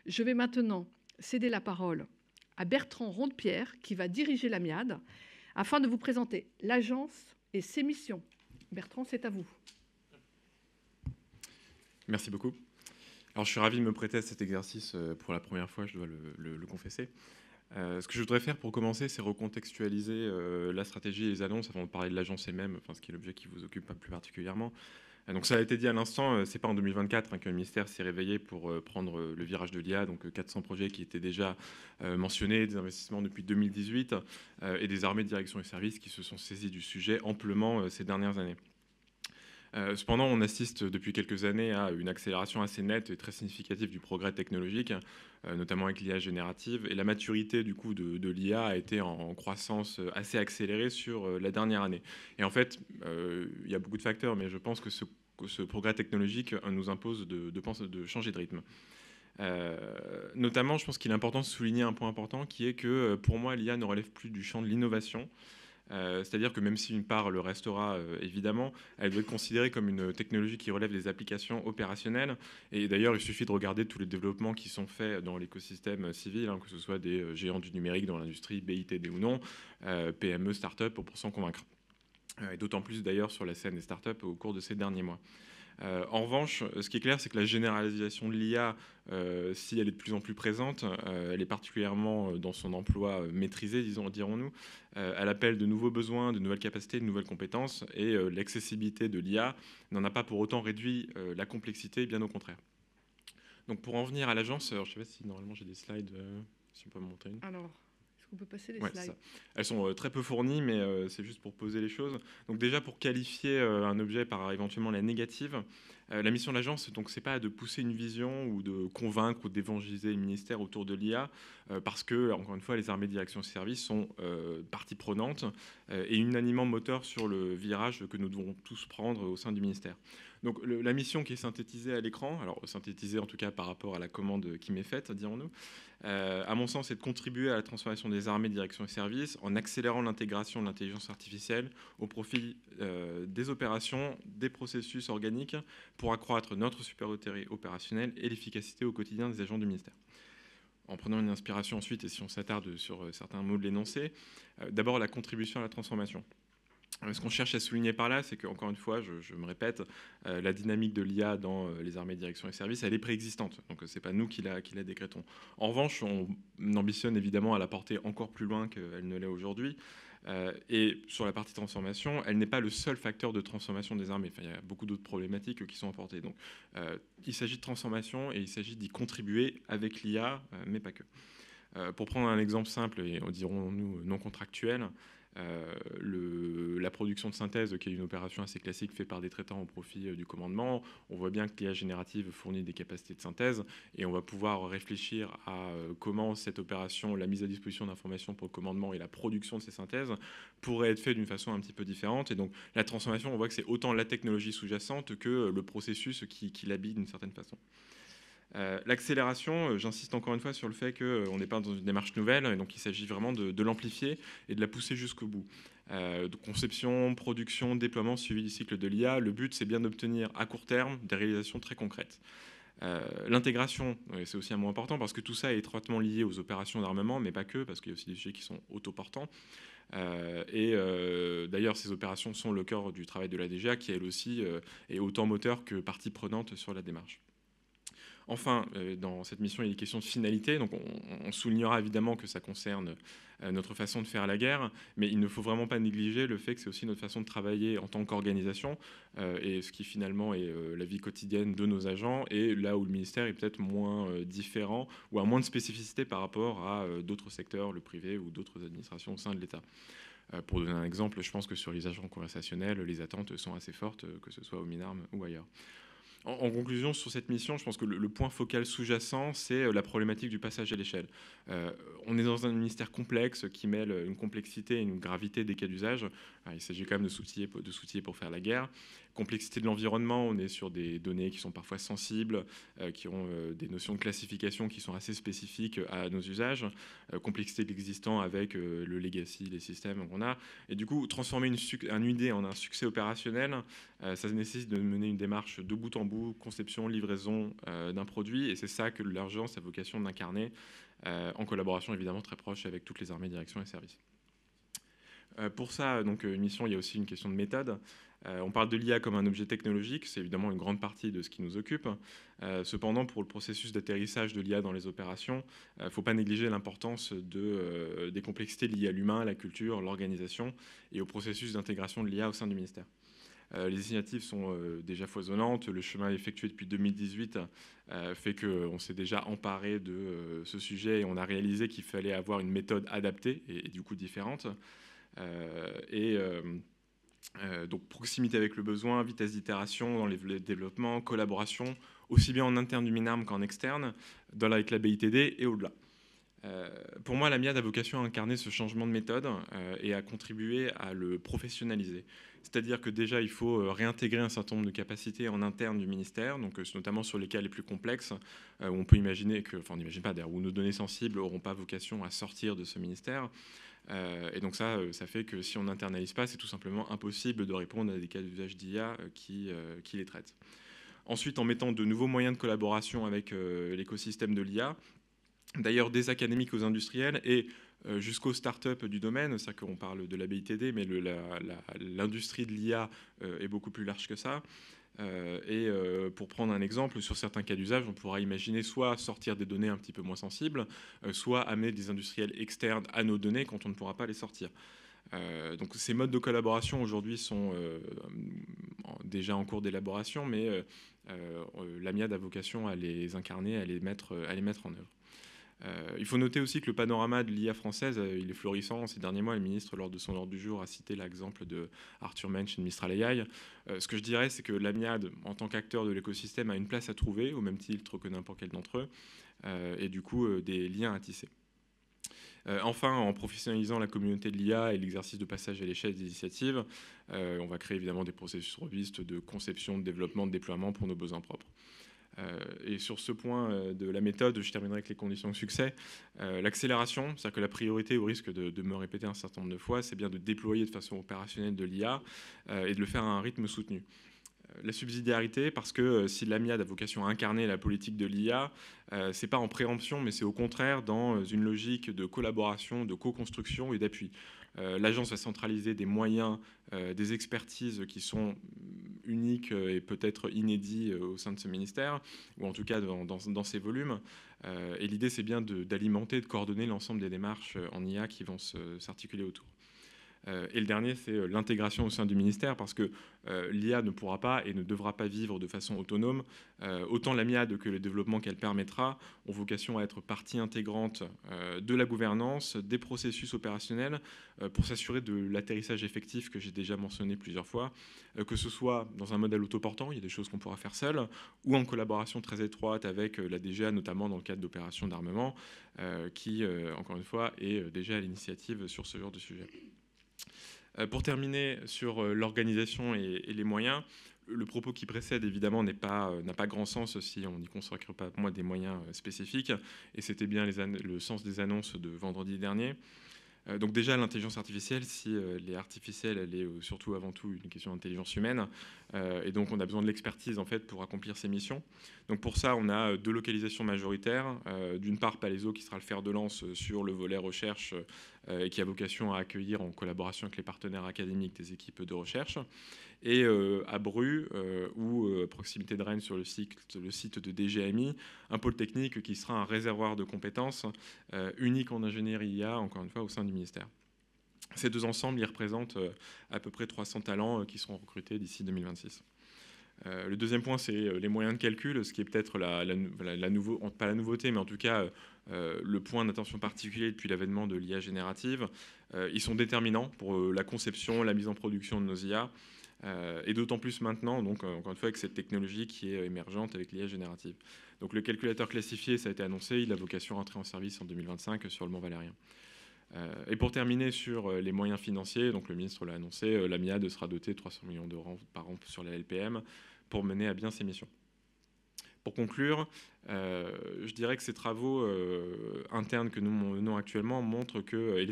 Je vais maintenant céder la parole à Bertrand Rondepierre, qui va diriger la MIAD, afin de vous présenter l'agence et ses missions. Bertrand, c'est à vous. Merci beaucoup. Alors, je suis ravi de me prêter à cet exercice pour la première fois, je dois le confesser. Ce que je voudrais faire pour commencer, c'est recontextualiser la stratégie et les annonces avant de parler de l'agence elle-même, enfin, ce qui est l'objet qui vous occupe plus particulièrement. Donc ça a été dit à l'instant, c'est pas en 2024 que le ministère s'est réveillé pour prendre le virage de l'IA, donc 400 projets qui étaient déjà mentionnés, des investissements depuis 2018 et des armées de direction et services qui se sont saisis du sujet amplement ces dernières années. Cependant, on assiste depuis quelques années à une accélération assez nette et très significative du progrès technologique, notamment avec l'IA générative. Et la maturité du coup de l'IA a été en croissance assez accélérée sur la dernière année. Et en fait, il y a beaucoup de facteurs, mais je pense que ce progrès technologique nous impose de changer de rythme. Notamment, je pense qu'il est important de souligner un point important qui est que pour moi, l'IA ne relève plus du champ de l'innovation. C'est-à-dire que même si une part le restera évidemment, elle doit être considérée comme une technologie qui relève des applications opérationnelles. Et d'ailleurs, il suffit de regarder tous les développements qui sont faits dans l'écosystème civil, que ce soit des géants du numérique dans l'industrie, BITD ou non, PME, start-up, pour s'en convaincre. Et d'autant plus d'ailleurs sur la scène des start-up au cours de ces derniers mois. En revanche, ce qui est clair, c'est que la généralisation de l'IA, si elle est de plus en plus présente, elle est particulièrement dans son emploi maîtrisé, dirons-nous. Elle appelle de nouveaux besoins, de nouvelles capacités, de nouvelles compétences, et l'accessibilité de l'IA n'en a pas pour autant réduit la complexité, bien au contraire. Donc pour en venir à l'agence, je ne sais pas si normalement j'ai des slides, si on peut me montrer une. Alors, est-ce qu'on peut passer les Ouais, slides? elles sont très peu fournies, mais c'est juste pour poser les choses. Donc déjà, pour qualifier un objet par éventuellement la négative, la mission de l'agence, donc, c'est pas de pousser une vision ou de convaincre ou d'évangéliser le ministère autour de l'IA, parce que, encore une fois, les armées de direction et services sont partie prenante et unanimement moteur sur le virage que nous devons tous prendre au sein du ministère. Donc la mission qui est synthétisée à l'écran, alors synthétisée en tout cas par rapport à la commande qui m'est faite, dirons-nous, à mon sens, c'est de contribuer à la transformation des armées de direction et services en accélérant l'intégration de l'intelligence artificielle au profit des opérations, des processus organiques pour accroître notre supériorité opérationnelle et l'efficacité au quotidien des agents du ministère. En prenant une inspiration ensuite, et si on s'attarde sur certains mots de l'énoncé, d'abord la contribution à la transformation. Ce qu'on cherche à souligner par là, c'est qu'encore une fois, je me répète, la dynamique de l'IA dans les armées de direction et services, elle est préexistante. Donc, ce n'est pas nous qui la décrétons. En revanche, on ambitionne évidemment à la porter encore plus loin qu'elle ne l'est aujourd'hui. Et sur la partie transformation, elle n'est pas le seul facteur de transformation des armées. Enfin, il y a beaucoup d'autres problématiques qui sont apportées. Donc, il s'agit de transformation et il s'agit d'y contribuer avec l'IA, mais pas que. Pour prendre un exemple simple et dirons-nous non contractuel, la production de synthèse, qui est une opération assez classique faite par des traitants au profit du commandement, on voit bien que l'IA générative fournit des capacités de synthèse et on va pouvoir réfléchir à comment cette opération, la mise à disposition d'informations pour le commandement et la production de ces synthèses pourrait être fait d'une façon un petit peu différente. Et donc la transformation, on voit que c'est autant la technologie sous-jacente que le processus qui l'habille d'une certaine façon. L'accélération, j'insiste encore une fois sur le fait qu'on n'est pas dans une démarche nouvelle, et donc il s'agit vraiment de l'amplifier et de la pousser jusqu'au bout. De conception, production, déploiement, suivi du cycle de l'IA, le but c'est bien d'obtenir à court terme des réalisations très concrètes. L'intégration, c'est aussi un mot important parce que tout ça est étroitement lié aux opérations d'armement, mais pas que, parce qu'il y a aussi des sujets qui sont autoportants. D'ailleurs, ces opérations sont le cœur du travail de la DGA, qui elle aussi est autant moteur que partie prenante sur la démarche. Enfin, dans cette mission, il est question de finalité. Donc, on soulignera évidemment que ça concerne notre façon de faire la guerre, mais il ne faut vraiment pas négliger le fait que c'est aussi notre façon de travailler en tant qu'organisation, et ce qui finalement est la vie quotidienne de nos agents, et là où le ministère est peut-être moins différent ou a moins de spécificité par rapport à d'autres secteurs, le privé ou d'autres administrations au sein de l'État. Pour donner un exemple, je pense que sur les agents conversationnels, les attentes sont assez fortes, que ce soit au Minarme ou ailleurs. En conclusion, sur cette mission, je pense que le point focal sous-jacent, c'est la problématique du passage à l'échelle. On est dans un ministère complexe qui mêle une complexité et une gravité des cas d'usage. Il s'agit quand même de s'outiller pour faire la guerre. Complexité de l'environnement, on est sur des données qui sont parfois sensibles, qui ont des notions de classification qui sont assez spécifiques à nos usages. Complexité de l'existant avec le legacy, les systèmes qu'on a. Et du coup, transformer une idée en un succès opérationnel, ça nécessite de mener une démarche de bout en bout, conception, livraison d'un produit. Et c'est ça que l'agence a vocation d'incarner, en collaboration évidemment très proche avec toutes les armées, directions et services. Pour ça, donc, une mission, il y a aussi une question de méthode. On parle de l'IA comme un objet technologique, c'est évidemment une grande partie de ce qui nous occupe. Cependant, pour le processus d'atterrissage de l'IA dans les opérations, il ne faut pas négliger l'importance des complexités liées à l'humain, à la culture, l'organisation et au processus d'intégration de l'IA au sein du ministère. Les initiatives sont déjà foisonnantes. Le chemin effectué depuis 2018 fait qu'on s'est déjà emparé de ce sujet et on a réalisé qu'il fallait avoir une méthode adaptée et du coup différente. Donc proximité avec le besoin, vitesse d'itération dans les développements, collaboration, aussi bien en interne du MINARM qu'en externe, avec la BITD et au-delà. Pour moi, la MIAD a vocation à incarner ce changement de méthode et à contribuer à le professionnaliser. C'est-à-dire que déjà, il faut réintégrer un certain nombre de capacités en interne du ministère, donc notamment sur les cas les plus complexes, où on peut imaginer que, enfin on n'imagine pas d'ailleurs, où nos données sensibles n'auront pas vocation à sortir de ce ministère. Et donc ça fait que si on n'internalise pas, c'est tout simplement impossible de répondre à des cas d'usage d'IA qui les traitent. Ensuite, en mettant de nouveaux moyens de collaboration avec l'écosystème de l'IA, d'ailleurs des académiques aux industriels et jusqu'aux startups du domaine, c'est-à-dire qu'on parle de la BITD, mais l'industrie de l'IA est beaucoup plus large que ça. Pour prendre un exemple, sur certains cas d'usage, on pourra imaginer soit sortir des données un petit peu moins sensibles, soit amener des industriels externes à nos données quand on ne pourra pas les sortir. Donc ces modes de collaboration aujourd'hui sont déjà en cours d'élaboration, mais l'AMIAD a vocation à les incarner, à les mettre en œuvre. Il faut noter aussi que le panorama de l'IA française, il est florissant. Ces derniers mois, le ministre, lors de son ordre du jour, a cité l'exemple de Arthur Mensch et de Mistral AI. Ce que je dirais, c'est que l'AMIAD, en tant qu'acteur de l'écosystème, a une place à trouver, au même titre que n'importe quel d'entre eux, et du coup, des liens à tisser. Enfin, en professionnalisant la communauté de l'IA et l'exercice de passage à l'échelle des initiatives, on va créer évidemment des processus robustes de conception, de développement, de déploiement pour nos besoins propres. Et sur ce point de la méthode, je terminerai avec les conditions de succès. L'accélération, c'est-à-dire que la priorité, au risque de me répéter un certain nombre de fois, c'est bien de déployer de façon opérationnelle de l'IA et de le faire à un rythme soutenu. La subsidiarité, parce que si l'AMIAD a vocation à incarner la politique de l'IA, c'est pas en préemption, mais c'est au contraire dans une logique de collaboration, de co-construction et d'appui. L'agence va centraliser des moyens, des expertises qui sont uniques et peut-être inédits au sein de ce ministère, ou en tout cas dans ces volumes. Et l'idée, c'est bien d'alimenter, de coordonner l'ensemble des démarches en IA qui vont s'articuler autour. Et le dernier, c'est l'intégration au sein du ministère, parce que l'IA ne pourra pas et ne devra pas vivre de façon autonome. Autant la MIAD que le développement qu'elle permettra ont vocation à être partie intégrante de la gouvernance, des processus opérationnels, pour s'assurer de l'atterrissage effectif que j'ai déjà mentionné plusieurs fois, que ce soit dans un modèle autoportant, il y a des choses qu'on pourra faire seul, ou en collaboration très étroite avec la DGA, notamment dans le cadre d'opérations d'armement, qui, encore une fois, est déjà à l'initiative sur ce genre de sujet. Pour terminer sur l'organisation et les moyens, le propos qui précède, évidemment, n'a pas grand sens si on n'y consacre pas, moi, des moyens spécifiques. Et c'était bien le sens des annonces de vendredi dernier. Donc déjà, l'intelligence artificielle, si elle est artificielle, elle est surtout avant tout une question d'intelligence humaine. Et donc, on a besoin de l'expertise, en fait, pour accomplir ces missions. Donc pour ça, on a deux localisations majoritaires. D'une part, Palaiseau, qui sera le fer de lance sur le volet recherche et qui a vocation à accueillir, en collaboration avec les partenaires académiques, des équipes de recherche. Et à Bru, ou à proximité de Rennes, sur le site de DGAMI, un pôle technique qui sera un réservoir de compétences unique en ingénierie IA, encore une fois, au sein du ministère. Ces deux ensembles, ils représentent à peu près 300 talents qui seront recrutés d'ici 2026. Le deuxième point, c'est les moyens de calcul, ce qui est peut-être pas la nouveauté, mais en tout cas le point d'attention particulier depuis l'avènement de l'IA générative. Ils sont déterminants pour la conception, la mise en production de nos IA, et d'autant plus maintenant, donc encore une fois, avec cette technologie qui est émergente avec l'IA générative. Donc le calculateur classifié, ça a été annoncé, il a vocation à entrer en service en 2025 sur le Mont Valérien. Et pour terminer sur les moyens financiers, donc le ministre l'a annoncé, la MIAD sera dotée de 300 millions d'euros par an sur la LPM pour mener à bien ses missions. Pour conclure, je dirais que ces travaux internes que nous menons actuellement montrent que, et les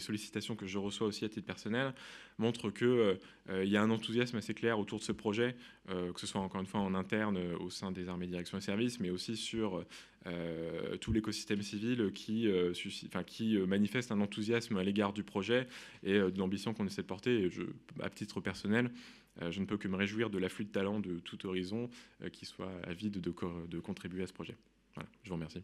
sollicitations que je reçois aussi à titre personnel, montrent qu'il y a un enthousiasme assez clair autour de ce projet, que ce soit encore une fois en interne au sein des armées, directions et services, mais aussi sur tout l'écosystème civil qui manifeste un enthousiasme à l'égard du projet et de l'ambition qu'on essaie de porter. Et à titre personnel, je ne peux que me réjouir de l'afflux de talents de tout horizon qui soit avide de contribuer à ce projet. Voilà, je vous remercie.